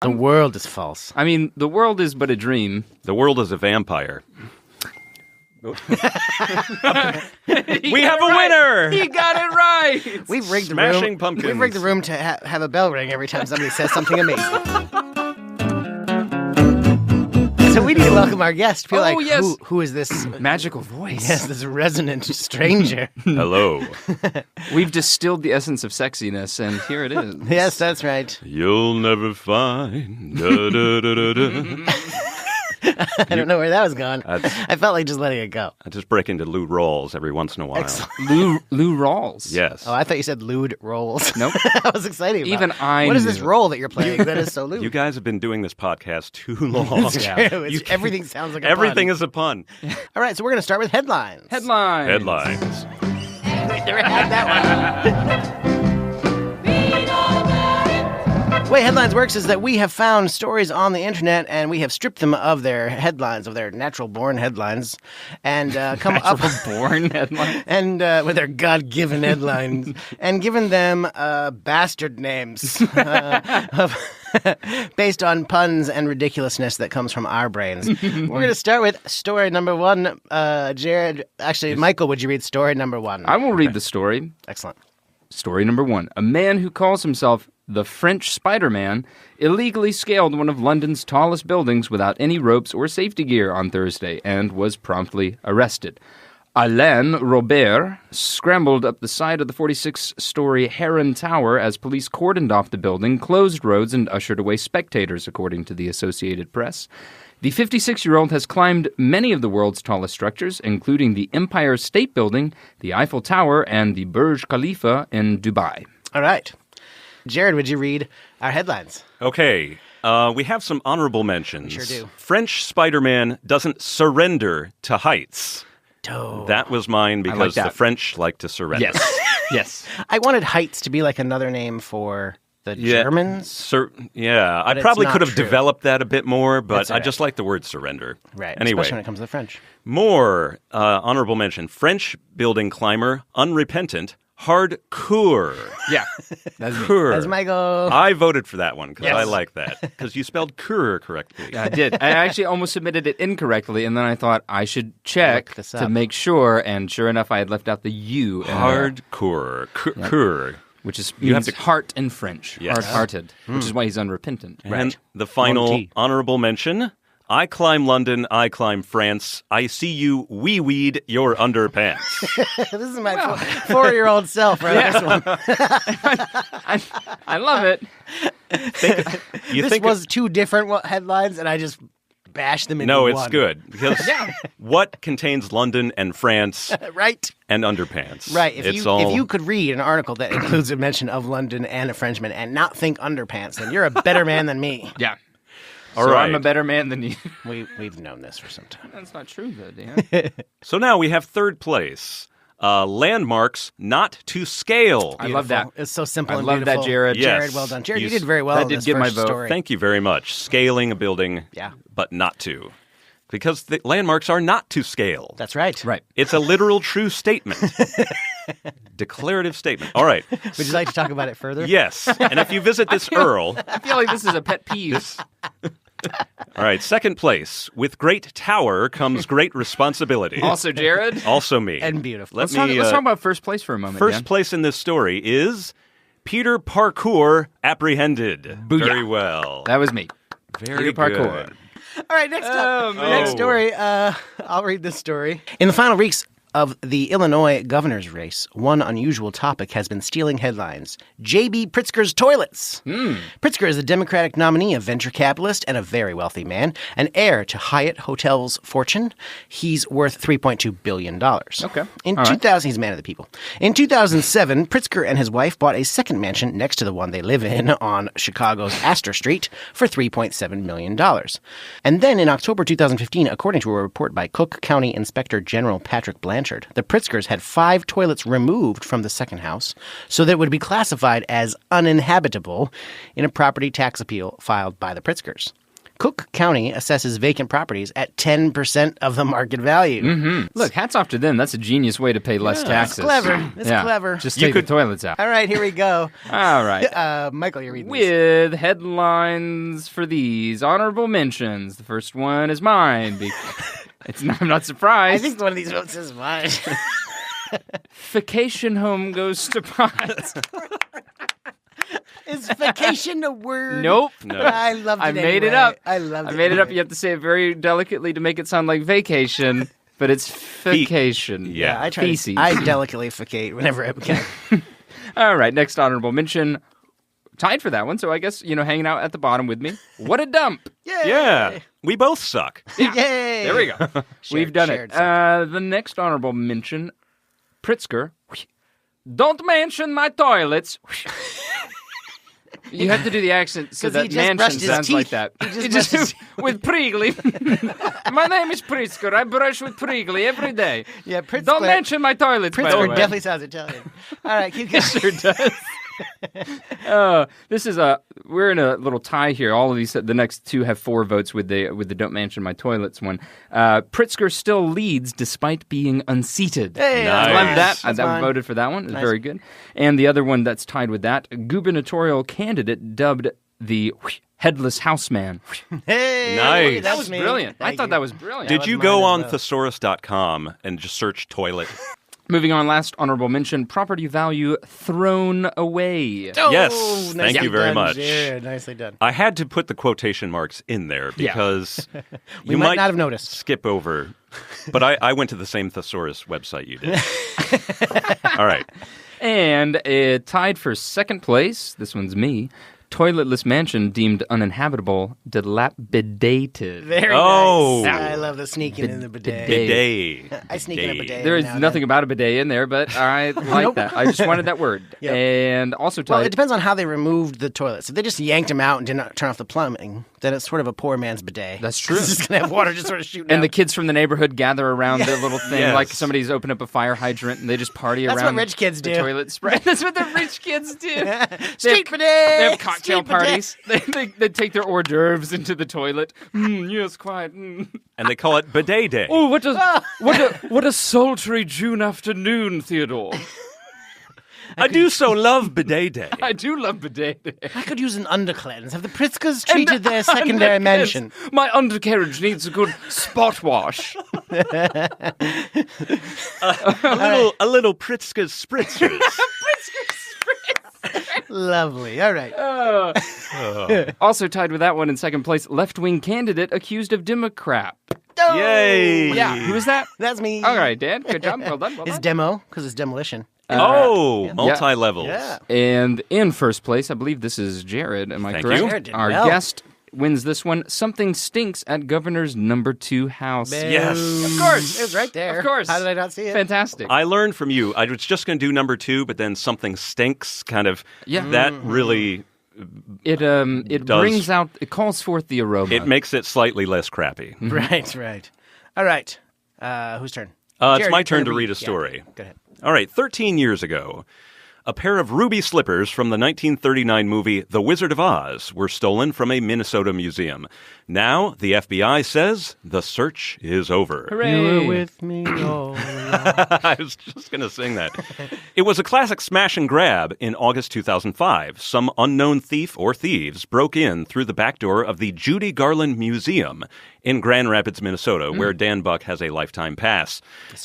The world is false. I mean, the world is but a dream. The world is a vampire. We have a winner! He got it right! We've rigged Smashing the room. pumpkins. We've rigged the room to have a bell ring every time somebody says something amazing. So we need to welcome our guest. Feel like, yes. Who is this? Magical voice. Yes, this resonant stranger. Hello. We've distilled the essence of sexiness, and here it is. Yes, that's right. You'll never find. Da, da, da, da, da. I don't know where that was going. I felt like just letting it go. I just break into Lou Rawls every once in a while. Excellent. Lou Rawls. Yes. Oh, I thought you said lewd rolls. Nope. I was excited about Even it. I What is knew. this role that you're playing that is so lewd? You guys have been doing this podcast too long. It's true. Everything sounds like a Everything pun. is a pun. All right, so we're going to start with headlines. Headlines. Headlines. Never had that one. The way headlines works is that we have found stories on the internet and we have stripped them of their headlines, of their natural-born headlines, and come up Born headline. and with their God-given headlines, and given them bastard names based on puns and ridiculousness that comes from our brains. We're going to start with story number one. Jared, actually, Michael, would you read story number one? I will read the story. Excellent. Story number one. A man who calls himself the French SpiderMan illegally scaled one of London's tallest buildings without any ropes or safety gear on Thursday and was promptly arrested. Alain Robert scrambled up the side of the 46-story Heron Tower as police cordoned off the building, closed roads, and ushered away spectators, according to the Associated Press. The 56-year-old has climbed many of the world's tallest structures, including the Empire State Building, the Eiffel Tower, and the Burj Khalifa in Dubai. All right. Jared, would you read our headlines? Okay. We have some honorable mentions. Sure do. French SpiderMan doesn't surrender to heights. That was mine because the French like to surrender. Yes. Yes. I wanted heights to be like another name for the Germans. I it's probably not could have true. develed that a bit more, but That's all I right. just like the word surrender. Right. Anyway, Especially when it comes to the French. more honorable mention. French building climber, unrepentant, hardcore. Yeah. That's me. Coeur. That's Michael. I voted for that one because I Yes. like that. Because you spelled coeur correctly. I did. I actually almost submitted it incorrectly, and then I thought I should check Look this to up. make sure, and sure enough, I had left out the U. in there, Hardcore. Coeur. which is You have means to- heart in French. Yes. Hard-hearted, which is why he's unrepentant. And the final Long T. honorable mention. I climb London, I climb France. I see you wee-weed your underpants. This is my 4-year-old self right this one. I love it. This was two different headlines, and I just bashed them into No, one. it's good. Because what contains London and France Right? and underpants? Right. If It's you could read an article that includes a mention of London and a Frenchman and not think underpants, then you're a better man than me. Yeah. All so right. I'm a better man than you. We've known this for some time. That's not true, though, Dan. So now we have third place. Landmarks not to scale. I love that. Beautiful. It's so simple I and love beautiful. that, Jared. Yes. Jared, well done. Jared, you You did very well that in did this get my first vote. story. Thank you very much. Scaling a building, Yeah. but not to. Because the landmarks are not to scale. That's right. Right. It's a literal true statement. Declarative statement. All right. Would you like to talk about it further? Yes. And if you visit this Earl, I feel like this is a pet peeve. all right, second place. With great tower comes great responsibility. Also, Jared. Also me. And beautiful. Let Let's me, talk about first place for a moment. first Dan. place in this story is Peter Parkour apprehended. Booyah. Very well. That was me. Very Peter Parkour. good. All right, next up. man. Next story. I'll read this story. In the final weeks of the Illinois governor's race, one unusual topic has been stealing headlines. JB Pritzker's toilets. Pritzker is a Democratic nominee, a venture capitalist, and a very wealthy man, an heir to Hyatt Hotels' fortune. He's worth $3.2 billion. Okay. In All right. 2000, he's a man of the people. In 2007, Pritzker and his wife bought a second mansion next to the one they live in on Chicago's Astor Street for $3.7 million. And then in October 2015, according to a report by Cook County Inspector General Patrick Blanchard, the Pritzkers had 5 toilets removed from the second house so that it would be classified as uninhabitable in a property tax appeal filed by the Pritzkers. Cook County assesses vacant properties at 10% of the market value. Mm-hmm. Look, hats off to them. That's a genius way to pay less taxes. It's clever. It's clever. Just take the toilets out. All right, here we go. All right. Michael, you're reading With headlines for these honorable mentions. The first one is mine. I'm not surprised. I think one of these votes is mine. Vacation home goes to pot. Is vacation a word? Nope. No. I loved it. I made it up. I loved it. I made it up. You have to say it very delicately to make it sound like vacation, but it's vacation. Yeah, I try. I delicately facate whenever I can. All right. Next honorable mention. Tied for that one, so I guess, hanging out at the bottom with me. What a dump. Yay! Yeah. We both suck. Yay! There we go. We've done it. The next honorable mention, Pritzker. Don't mention my toilets. You have to do the accent so that mansion sounds like that. He just with Priegly. My name is Pritzker. I brush with Priegly every day. Yeah, Pritzker. Don't mention my toilets, by the Pritzker way. definitely sounds Italian. All right, keep going. Sure does. This is we're in a little tie here. All of these, the next two have 4 votes with the "Don't Mention My Toilets" one. Pritzker still leads despite being unseated. Hey, nice. I love that. That's I voted for that one. It's Nice. very good. And the other one that's tied with that, gubernatorial candidate dubbed the Headless Houseman. Hey, Nice. That was me. brilliant. I Thank thought you. that was brilliant. Did was you mine go as on well. thesaurus.com and just search toilet? Moving on, last honorable mention, property value thrown away. Oh, Yes, nicely thank you very done, much. Jared. Nicely done. I had to put the quotation marks in there because We might not have noticed. skip over. But I went to the same thesaurus website you did. All right. And tied for second place, this one's me, toiletless mansion deemed uninhabitable, dilapidated. Very Oh. nice. I love the sneaking in the bidet. Bidet. I sneak in a bidet. There is now and nothing then. about a bidet in there, but I like that. I just wanted that word. Yep. And also Well, it tied... depends on how they removed the toilets. If they just yanked them out and did not turn off the plumbing, then it's sort of a poor man's bidet. That's true. It's just going to have water just sort of shooting and the out. kids from the neighborhood gather around the little thing, Yes. like somebody's opened up a fire hydrant, and they just party That's around what rich kids the do. toilet spray. That's what the rich kids do. Street bidet! They have cocktail Street bidet. parties. They take their hors d'oeuvres into the toilet. Yes, quite. And they call it bidet day. Oh, what a sultry June afternoon, Theodore. I do so love bidet day. I do love bidet day. I could use an undercleanse. Have the Pritzkers treated their secondary mansion? My undercarriage needs a good spot wash. A little Pritzker's spritzers. Lovely. All right. Also tied with that one in second place, left-wing candidate accused of Democrat. Oh, Yay. Yeah, who is that? That's me. All right, Dan. Good job. Well done. Well It's done. demo, because it's demolition. Oh, multi-levels. Yeah. And in first place, I believe this is Jared. Am I Thank correct? you. Jared did Our well. guest wins this one. Something stinks at Governor's number 2 house. Yes. Of course. It was right there. Of course. How did I not see it? Fantastic. I learned from you. I was just going to do number 2, but then something stinks. Kind of. Yeah. That really. It does- brings out, it calls forth the aroma. It makes it slightly less crappy. Right, right. All right. Whose turn? It's Jared, my your turn to read a Yeah, story. Go ahead. All right, 13 years ago, a pair of ruby slippers from the 1939 movie The Wizard of Oz were stolen from a Minnesota museum. Now, the FBI says the search is over. Hooray. You were with me all along. I was just going to sing that. It was a classic smash and grab in August 2005. Some unknown thief or thieves broke in through the back door of the Judy Garland Museum in Grand Rapids, Minnesota, where Dan Buck has a lifetime pass,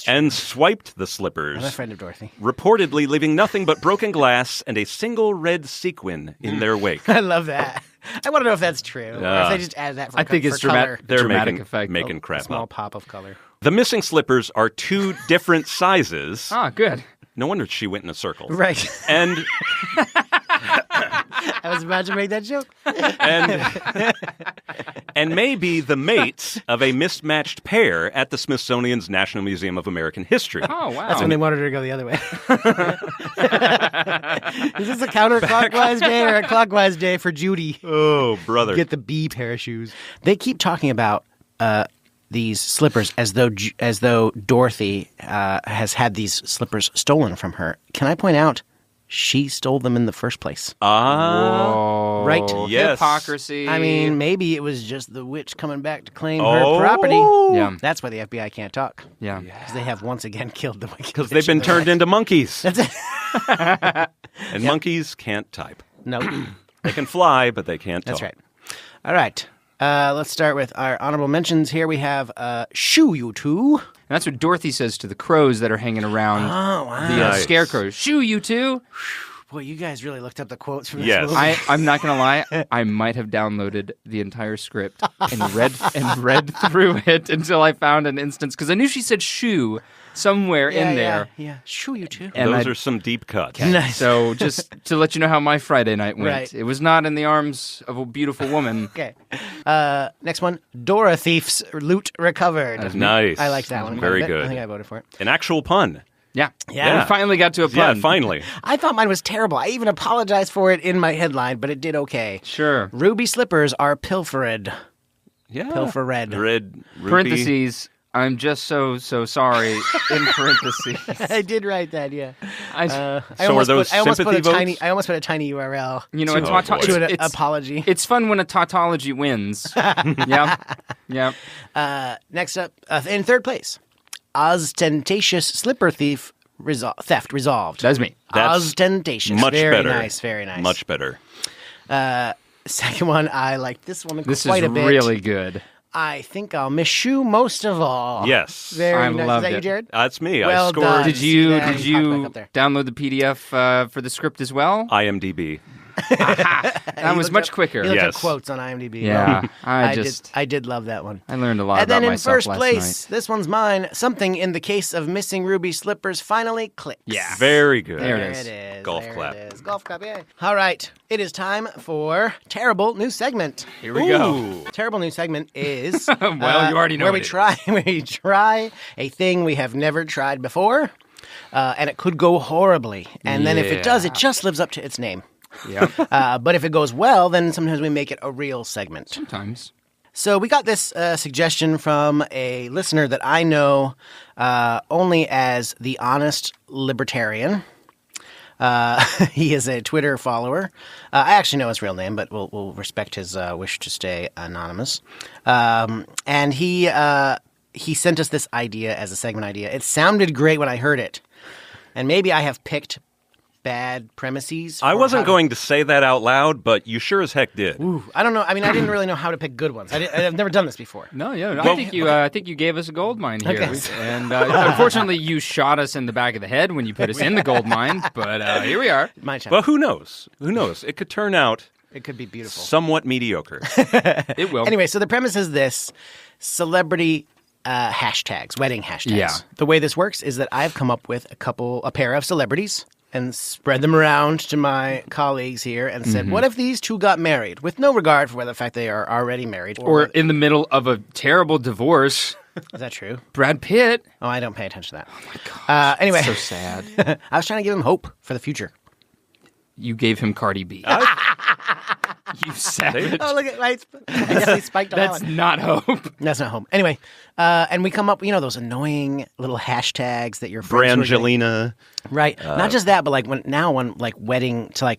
and swiped the slippers. I'm a friend of Dorothy. Reportedly leaving nothing but broken glass and a single red sequin in their wake. I love that. I want to know if that's true. Or if they just added that for I think for it's color. They're dramatic making, effect. making A crap small up. pop of color. The missing slippers are 2 different sizes. Ah, good. No wonder she went in a circle. Right. And I was about to make that joke. and may be the mates of a mismatched pair at the Smithsonian's National Museum of American History. Oh, wow. That's when they wanted her to go the other way. Is this a counterclockwise day or a clockwise day for Judy? Oh, brother. Get the B pair of shoes. They keep talking about these slippers as though Dorothy has had these slippers stolen from her. Can I point out she stole them in the first place. Whoa. Right. Yes. Hypocrisy. I mean, maybe it was just the witch coming back to claim her property. Yeah. That's why the FBI can't talk. Yeah. Because they have once again killed the wicked Because witch they've been of the turned West. into monkeys. That's it. And monkeys can't type. No. They can fly, but they can't talk. That's right. All right. Let's start with our honorable mentions. Here we have Shoo You Two. And that's what Dorothy says to the crows that are hanging around Oh, wow. the Nice. scarecrows. Shoo, you two. Boy, you guys really looked up the quotes from this Yes. movie. I'm not going to lie. I might have downloaded the entire script and read through it until I found an instance. Because I knew she said shoe somewhere in there. Yeah. Shoo You Two. And Those are some deep cuts. Nice. So just to let you know how my Friday night went. Right. It was not in the arms of a beautiful woman. Okay. Next one. Dora Thief's Loot Recovered. Nice. I like that one. quite a Very bit. good. I think I voted for it. An actual pun. Yeah. Yeah. We finally got to a Yeah, pun. finally. I thought mine was terrible. I even apologized for it in my headline, but it did okay. Sure. Ruby slippers are pilfered. Yeah. Pilfer red. Red, ruby. Parentheses. I'm just so sorry. In parentheses. I did write that, yeah. I So are those sympathy votes? I almost put a tiny URL. You know, to, it's boy. to an it's- apology. It's fun when a tautology wins. Yep. Next up, in third place, ostentatious slipper thief theft resolved. That's me. That's ostentatious. Much very better. Nice, very nice. Much better. Second one, I like this one This quite is a bit. really good. I think I'll miss you most of all. Yes. Very I nice. loved Is that you, it. Jared? That's me. Well I scored done. Did see you that? did Popped you back up there. download the PDF for the script as well? IMDb. That was much quicker. You looked Yes. at quotes on IMDb. Yeah, I did love that one. I learned a lot And about then in myself first last place, night. this one's mine. Something in the case of missing Ruby slippers finally clicks. Yeah. Very good. There There it is. it is. Golf There clap. It is. Golf clap, yay. All right. It is time for terrible new segment. Here we go. Ooh. Terrible new segment is Well, you already know where what we try a thing we have never tried before, and it could go horribly. And then if it does, it just lives up to its name. Yeah. But if it goes well, then sometimes we make it a real segment. Sometimes. So we got this suggestion from a listener that I know only as the Honest Libertarian. He is a Twitter follower. I actually know his real name, but we'll respect his wish to stay anonymous. And he sent us this idea as a segment idea. It sounded great when I heard it. And maybe I have picked bad premises. I for wasn't how to- going to say that out loud, but you sure as heck did. Ooh, I don't know. I mean, I didn't really know how to pick good ones. I've never done this before. No, yeah. I think you gave us a gold mine here, Okay. and unfortunately, you shot us in the back of the head when you put us in the gold mine. But here we are. My chance. Well, who knows? Who knows? It could turn out It could be beautiful. somewhat mediocre. It will. Anyway, so the premise is this: celebrity hashtags, wedding hashtags. Yeah. The way this works is that I've come up with a pair of celebrities and spread them around to my colleagues here and said, what if these two got married with no regard for whether the fact they are already married or in the middle of a terrible divorce, is that true? Brad Pitt. Oh, I don't pay attention to that. Oh my god. Anyway, So sad. I was trying to give him hope for the future. You gave him Cardi B. You savage. Oh, look at I definitely spiked on that That's one. not hope. That's not hope. Anyway, and we come up, those annoying little hashtags that your friends were getting- Brangelina. Right. Not just that, but when wedding to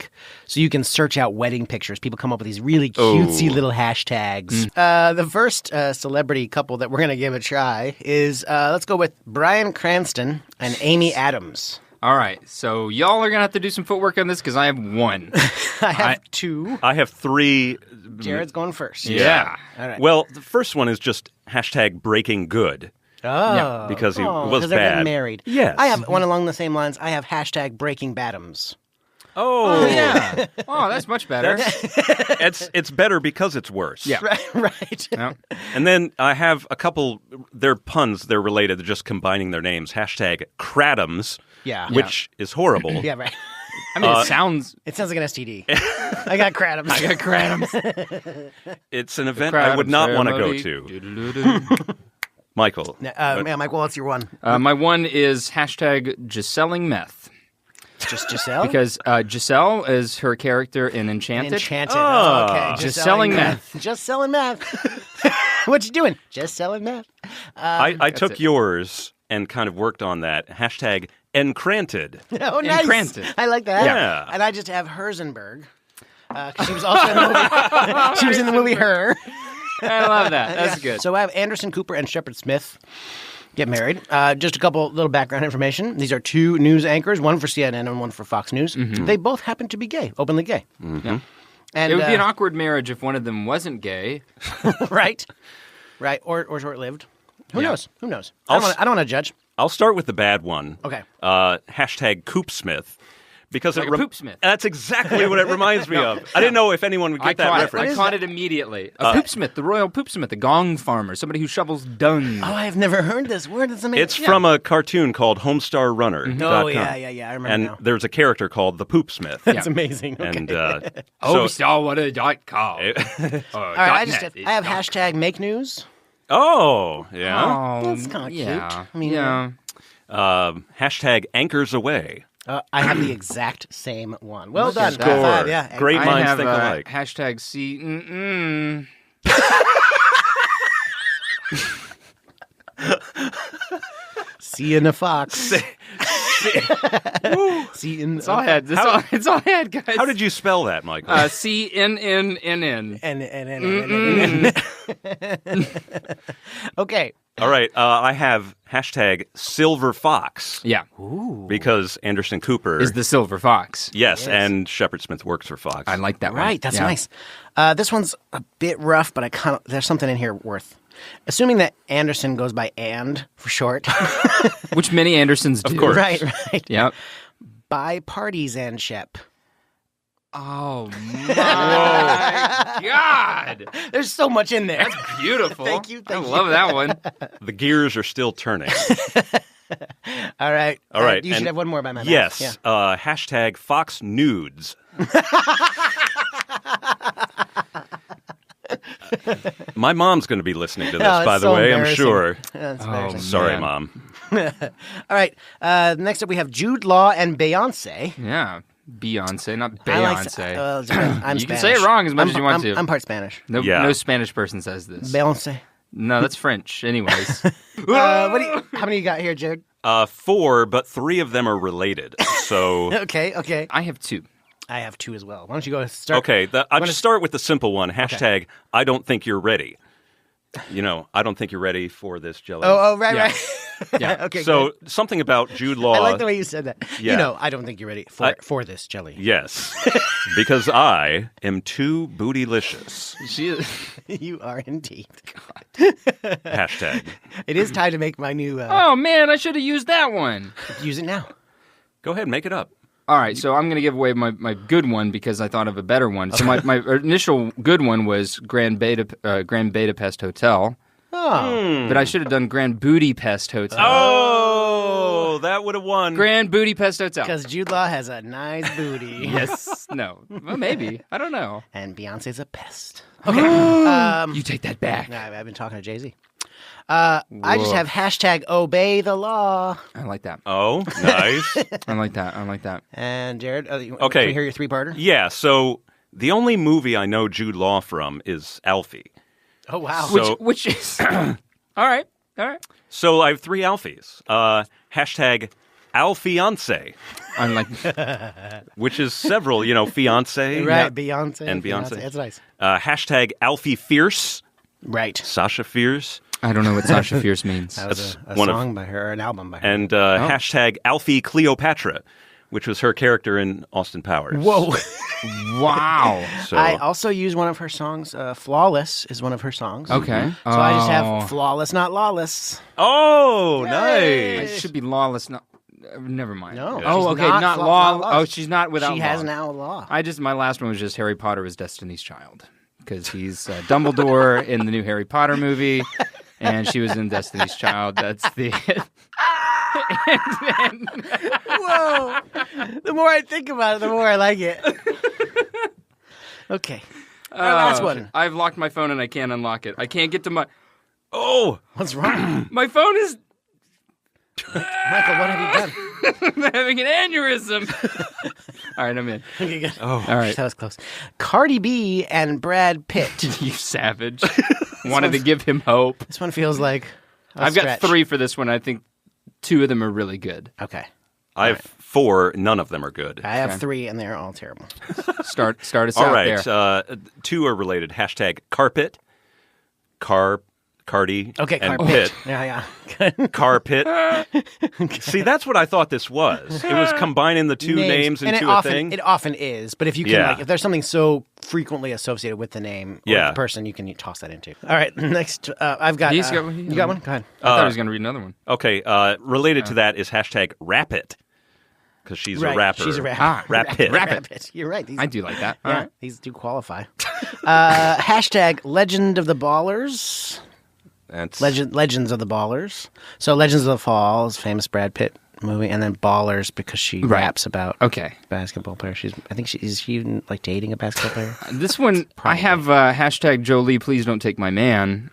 so you can search out wedding pictures. People come up with these really cutesy little hashtags. The first celebrity couple that we're going to give a try is, let's go with Bryan Cranston and Amy Adams. All right, so y'all are going to have to do some footwork on this because I have one. I have two. I have three. Jared's going first. Yeah. All right. Well, the first one is just hashtag breaking good. Oh. Because he was because they're getting bad. married. Yes. I have one along the same lines. I have hashtag Breaking Badams. Oh, Yeah. Oh, that's much better. it's better because it's worse. Yeah. Right. Yeah. And then I have a couple, they're puns, they're related, they're just combining their names. Hashtag Cradams, Yeah. which is horrible. Yeah, right. I mean, it sounds. It sounds like an STD. I got Cradams. I got Cradams. It's an event I would not want to go to. to. Michael. Yeah, Michael, what's your one? My one is hashtag Giselling meth. Just Giselle? Because Giselle is her character in Enchanted. Enchanted. Oh. Okay. Just selling meth. Just selling meth. What you doing? Just selling meth. I took it. yours and kind of worked on that. Hashtag Encranted. Oh, nice. Encranted. I like that. Yeah. And I just have Herzenberg. Because she was also in the movie. She was in the movie Her. I love that. That's good. So I have Anderson Cooper and Shepard Smith get married. Just a couple little background information. These are two news anchors, one for CNN and one for Fox News. They both happen to be gay, openly gay. Yeah. And It would be an awkward marriage if one of them wasn't gay. right, or short-lived. Who Yeah. knows? Who knows? I don't want to judge. I'll start with the bad one. Okay. Hashtag Coopsmith. Because Like a Poopsmith. That's exactly what it reminds me of. I didn't know if anyone would get that reference. I caught it immediately. A Poopsmith, the royal Poopsmith, the gong farmer, somebody who shovels dung. Oh, I have never heard this word. It's amazing. It's from a cartoon called Homestar Runner. Oh, yeah. I remember And now. there's a character called the Poopsmith. That's amazing. Okay. And Homestarrunner.com. All right, I have hashtag make news. Oh, yeah. That's kind of cute. Yeah. I mean, yeah. Hashtag Anchors Away. I have the exact same one. Well Look done. at that. High five, yeah. Great I minds have think alike. hashtag C. See you in the fox. See in It's all I had. It's all I had, guys. How did you spell that, Michael? CNNNN. Okay. All right. I have hashtag Silver Fox. Yeah. Because Anderson Cooper Is the silver fox. Yes, and Shepard Smith works for Fox. I like that one. Right, that's Yeah. nice. This one's a bit rough, but there's something in here worth. Assuming that Anderson goes by And for short. Which many Andersons do. Of course. Right. Yep. Buy parties and Shep. Oh, my God. There's so much in there. That's beautiful. Thank you. I love that one. The gears are still turning. All right. All right. You should and have one more by my mouth. Yes. Yeah. Hashtag Fox Nudes. My mom's going to be listening to this, Oh, by it's the so way, I'm embarrassing. sure. That's Oh, embarrassing. Sorry, man. Mom. All right. Next up, we have Jude Law and Beyonce. Yeah. Beyonce, not I like Beyonce. I'm You can Spanish. say it wrong as much as you want to. I'm part Spanish. Yeah. Spanish person says this. Beyonce. No, that's French. Anyways. How many you got here, Jared? 4, but 3 of them are related. So, Okay. I have 2. I have 2 as well. Why don't you go start? okay, I'll just start with the simple one. Hashtag I don't think you're ready. I don't think you're ready for this jelly. Oh, right, Yeah. right. Yeah. Okay. So good. something about Jude Law. I like the way you said that. Yeah. I don't think you're ready for this jelly. Yes, because I am too bootylicious. She is. You are indeed. Hashtag. It is time to make my new. Oh, man, I should have used that one. Use it now. Go ahead, make it up. All right, so I'm going to give away my good one because I thought of a better one. So my initial good one was Grand Budapest Hotel, Oh. but I should have done Grand Booty Pest Hotel. Oh, that would have won. Grand Booty Pest Hotel. Because Jude Law has a nice booty. Yes. No. Well, maybe. I don't know. And Beyonce's a pest. Okay. You take that back. I've been talking to Jay-Z. I just have hashtag obey the law. I like that. Oh, nice. I like that. I like that. And Jared, can Okay. we hear your 3-parter? Yeah, so the only movie I know Jude Law from is Alfie. Oh, wow. So- Which is all right. All right. So I have 3 Alfies. Hashtag Alfiance, I like. which is several, fiance. Right, Beyonce. And Beyonce. That's nice. Hashtag Alfie Fierce, Right. Sasha Fierce. I don't know what Sasha Fierce means. That was a one of- song by her, an album by her. And hashtag Alfie Cleopatra, which was her character in Austin Powers. Whoa. Wow. So, I also use one of her songs. Flawless is one of her songs. Okay. So I just have flawless, not lawless. oh, It nice. should be lawless. Not. Never mind. No. Yeah. Oh, she's okay. Not law. not lost. Oh, she's not without. She law. has now a law. My last one was just Harry Potter is Destiny's Child because he's Dumbledore in the new Harry Potter movie, and she was in Destiny's Child. That's the. Whoa. The more I think about it, the more I like it. Okay. Last one. I've locked my phone and I can't unlock it. I can't get to my. Oh, What's wrong? My phone is Michael, what have you done? having an aneurysm. All right, I'm in. Okay, good. oh. All right. That was close. Cardi B and Brad Pitt. You savage. Wanted to give him hope. This one feels like a I've got stretch. 3 for this one. I think 2 of them are really good. Okay. I have 4. None of them are good. I have 3, and they're all terrible. Start us All out right. there. 2 are related. Hashtag carpet. Cardi. Okay, and carpet. pit. Yeah. Carpet. See, that's what I thought this was. It was combining the 2 names and into a thing. It often is, but if you can, if there's something so frequently associated with the name or the person, you can toss that into. All right, next, I've got. He's got one. You got one? Go ahead. I thought he was going to read another one. Okay, related to that is hashtag rap it. Because she's a rapper. She's a rapper. Rap it. Rap it. You're right. I do like that. Yeah, these do qualify. Hashtag Legend of the Ballers. That's Legends of the Ballers. So Legends of the Falls, famous Brad Pitt movie, and then Ballers because she raps about basketball player. I think is she even like dating a basketball player? This one, I have hashtag Jolie, please don't take my man,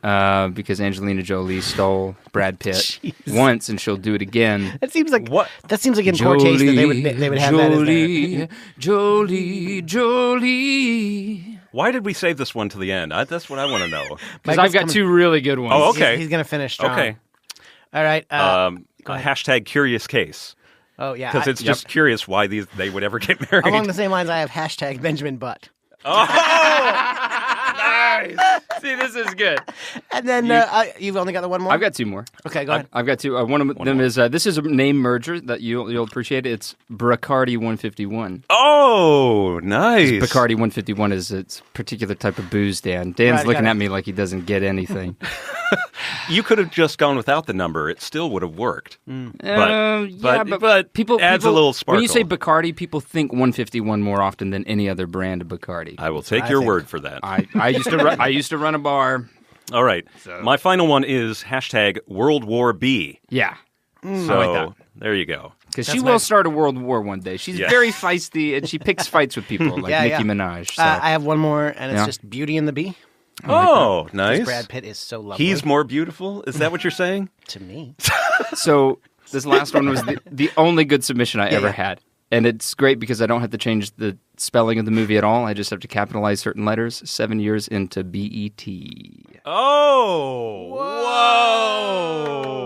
because Angelina Jolie stole Brad Pitt once, and she'll do it again. That seems like That seems like in poor taste that they would have that as their... Jolie. Why did we save this one to the end? That's what I want to know. Because I've got 2 really good ones. Oh, okay. He's going to finish strong. Okay. All right. Hashtag curious case. Oh, yeah. Because it's just curious why they would ever get married. Along the same lines, I have hashtag Benjamin Butt. Oh! Nice! See, this is good. And then you've only got the one more? I've got 2 more. Okay, go ahead. I've got 2. One of them is, this is a name merger that you'll appreciate. It's Bacardi 151. Oh, nice. Bacardi 151 is its particular type of booze, Dan. Dan's looking at me like he doesn't get anything. You could have just gone without the number. It still would have worked. But people adds a little sparkle. When you say Bacardi, people think 151 more often than any other brand of Bacardi. I will take your word for that. I used to run a bar. All right. So. My final one is hashtag World War B. Yeah. So I like that. There you go. Because she will start a world war one day. She's very feisty, and she picks fights with people like Nicki Minaj. So. I have one more, and it's just Beauty and the Bee. Oh, nice. Brad Pitt is so lovely. He's more beautiful? Is that what you're saying? To me. So this last one was the only good submission I ever had. And it's great because I don't have to change the spelling of the movie at all. I just have to capitalize certain letters. 7 years into B-E-T. Oh!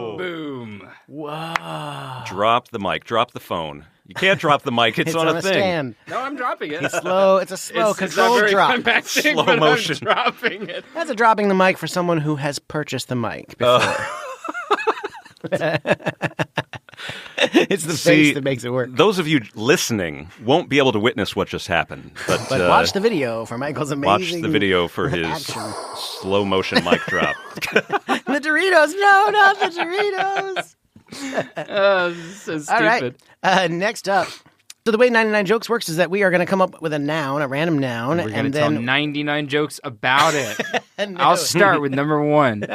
Whoa! Boom. Whoa. Drop the mic. Drop the phone. You can't drop the mic. It's on a thing. Stand. No, I'm dropping it. It's slow. It's a slow controlled drop. Thing, slow motion. I'm dropping it. That's a dropping the mic for someone who has purchased the mic before. It's the face that makes it work. Those of you listening won't be able to witness what just happened. But watch the video for Michael's amazing Watch the video for his slow motion mic drop. The Doritos. No, not the Doritos. So stupid. All right. Next up. So the way 99 Jokes works is that we are going to come up with a noun, a random noun, We're going to tell 99 jokes about it. No. I'll start with number 1.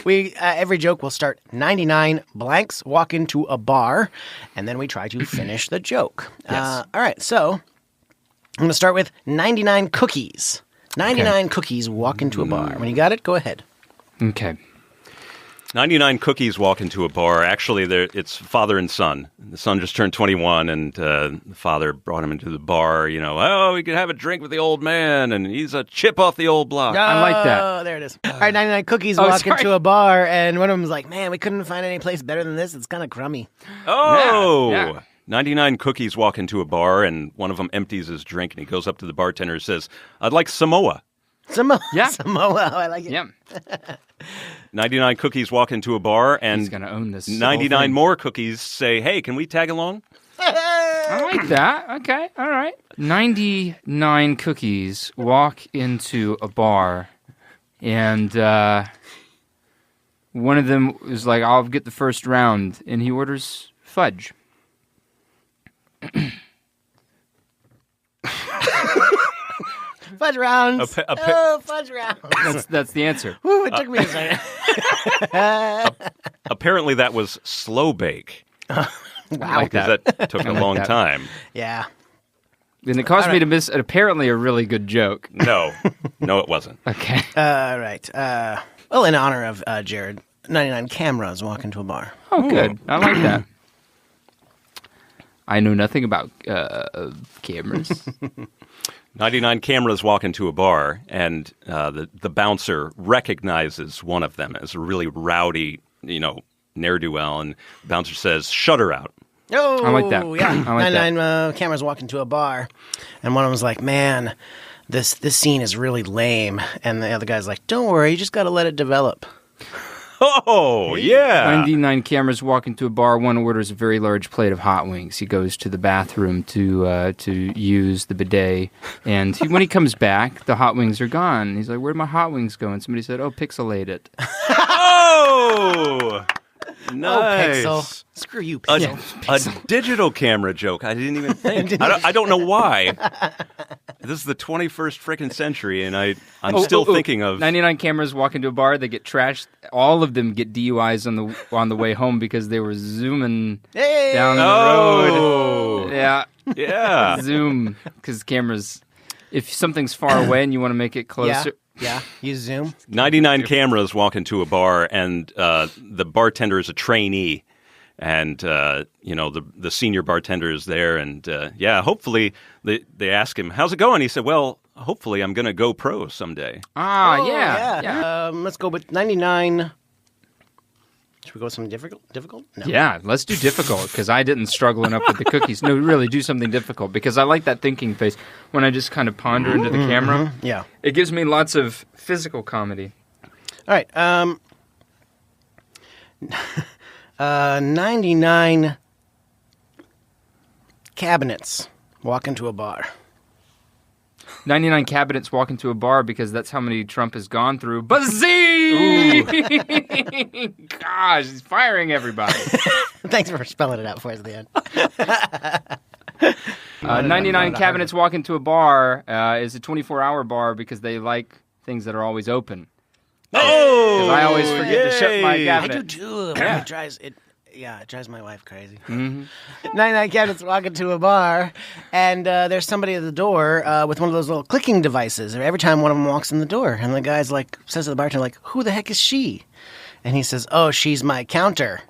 We every joke will start 99 blanks, walk into a bar, and then we try to finish the joke. Yes. All right, so I'm going to start with 99 cookies. 99 cookies walk into a bar. When you got it, go ahead. Okay. 99 cookies walk into a bar. Actually, it's father and son. The son just turned 21, and the father brought him into the bar. You know, oh, we could have a drink with the old man, and he's a chip off the old block. I like that. Oh, there it is. All right, 99 cookies walk into a bar, and one of them's like, man, we couldn't find any place better than this. It's kind of crummy. Oh! Yeah. 99 cookies walk into a bar, and one of them empties his drink, and he goes up to the bartender and says, I'd like Samoa. Samoa. Yeah. Samoa. Oh, I like it. Yeah. 99 cookies walk into a bar, and He's going to own this. 99 more cookies say, hey, can we tag along? I like that. Okay. All right. 99 cookies walk into a bar, and one of them is like, I'll get the first round, and he orders fudge. Fudge rounds. Fudge rounds. That's the answer. Woo, it took me a second. Apparently that was slow bake. Wow. Like Because that took a long time. Yeah. And it caused me to miss apparently a really good joke. No, it wasn't. Okay. Right. Well, in honor of Jared, 99 cameras walk into a bar. Oh, good. I like that. I know nothing about cameras. 99 cameras walk into a bar, and the bouncer recognizes one of them as a really rowdy, ne'er-do-well, and the bouncer says, "Shut her out." Oh, I like that. Yeah. I like 99 cameras walk into a bar, and one of them's like, "Man, this scene is really lame," and the other guy's like, "Don't worry, you just got to let it develop." Oh, yeah. 99 cameras walk into a bar. One orders a very large plate of hot wings. He goes to the bathroom to use the bidet, and when he comes back, the hot wings are gone. He's like, "Where'd my hot wings go?" And somebody said, "Oh, pixelate it." Oh! Nice. Oh, Pixel. Screw you, Pixel. A digital camera joke. I didn't even think. I don't know why. This is the 21st frickin' century, and I'm still thinking of 99 cameras walk into a bar. They get trashed. All of them get DUIs on the way home because they were zooming down the road. Yeah. Yeah. Zoom, because cameras. If something's far away and you want to make it closer. Yeah, you zoom. 99 cameras walk into a bar, and the bartender is a trainee. And, the senior bartender is there. And, hopefully they ask him, "How's it going?" He said, "Well, hopefully I'm going to go pro someday." Yeah. Let's go with 99. Should we go with something difficult? No. Yeah, let's do difficult, because I didn't struggle enough with the cookies. No, really, do something difficult, because I like that thinking face when I just kind of ponder into the camera. Yeah. It gives me lots of physical comedy. All right. 99 cabinets walk into a bar. 99 cabinets walk into a bar because that's how many Trump has gone through. Bazing! Gosh, he's firing everybody. Thanks for spelling it out for us at the end. 99 cabinets walk into a bar is a 24-hour bar because they like things that are always open. Oh! Because I always forget to shut my I cabinet. do too. Yeah. It drives my wife crazy. Mm-hmm. 99 cabinets walk into a bar, and there's somebody at the door with one of those little clicking devices. Every time one of them walks in the door, and the guy's like, says to the bartender, like, "Who the heck is she?" And he says, "Oh, she's my counter.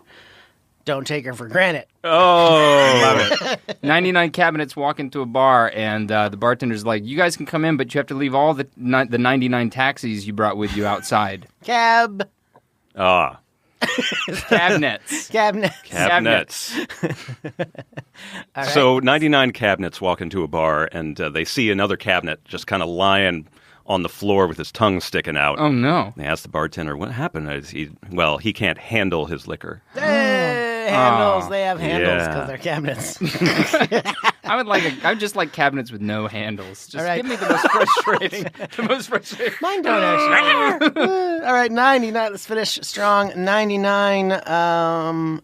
Don't take her for granted." Oh. Love it. 99 cabinets walk into a bar, and the bartender's like, "You guys can come in, but you have to leave all the 99 taxis you brought with you outside." Cab. Ah. Cabinets. Cabinets. All right. So 99 cabinets walk into a bar, and they see another cabinet just kind of lying on the floor with his tongue sticking out. Oh, no. They ask the bartender, "What happened?" He can't handle his liquor. Handles. They have handles Yeah. because they're cabinets. I would just like cabinets with no handles. Just All right. give me the most frustrating. Mine don't actually. All right, 99. Let's finish strong. 99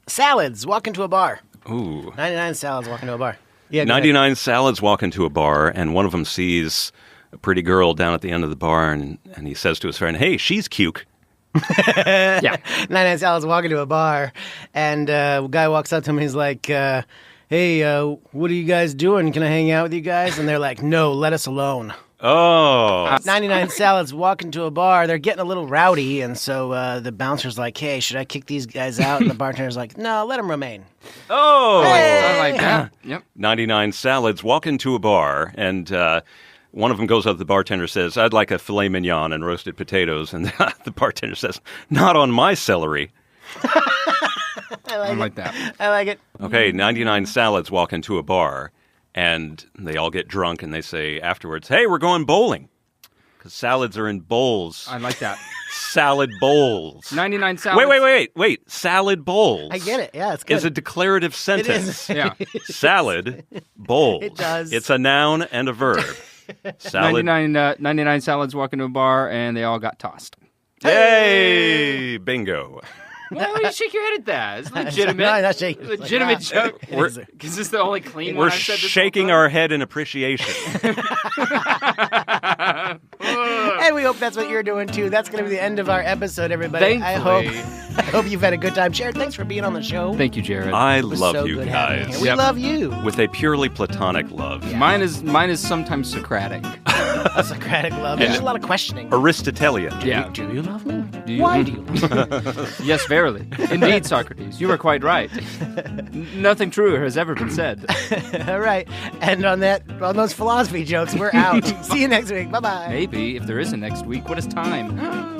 salads walk into a bar. Ooh. 99 salads walk into a bar. Yeah, go 99 salads walk into a bar, and one of them sees a pretty girl down at the end of the bar, and he says to his friend, "Hey, she's cute." Yeah. ahead. 99 salads walk into a bar, and a guy walks up to him. He's like, "Hey, what are you guys doing? Can I hang out with you guys?" And they're like, "No, let us alone." Oh. 99 salads walk into a bar. They're getting a little rowdy, and so the bouncer's like, "Hey, should I kick these guys out?" And the bartender's like, "No, let them remain." Oh. I like that. Yep. 99 salads walk into a bar, and one of them goes up to the bartender, says, "I'd like a filet mignon and roasted potatoes." And the bartender says, "Not on my celery." I like that. I like it. Okay, 99 salads walk into a bar, and they all get drunk, and they say afterwards, "Hey, we're going bowling." Because salads are in bowls. I like that. Salad bowls. 99 salads. Wait. Salad bowls. I get it. Yeah, it's good. Is a declarative sentence. Yeah. Salad bowls. It does. It's a noun and a verb. Salad. 99 salads walk into a bar, and they all got tossed. Hey, bingo. Well, you shake your head at that. It's legitimate. No, I'm not shaking. Legitimate joke. Is it? Is this the only clean We're one I've said this whole shaking time? our head in appreciation. And we hope that's what you're doing too. That's going to be the end of our episode, everybody. I Thankfully. hope you've had a good time. Jared, thanks for being on the show. Thank you, Jared. I It was love so you good having guys. here. We Yep. love you. With a purely platonic love. Mine is sometimes Socratic. A Socratic love. There's a lot of questioning. Aristotelian. Yeah. Do you love me? Do you? Why do you love me? Yes, verily. Indeed, Socrates. You were quite right. Nothing truer has ever been said. All right. And on those philosophy jokes, we're out. See you next week. Bye-bye. Maybe, if there is a next week, what is time?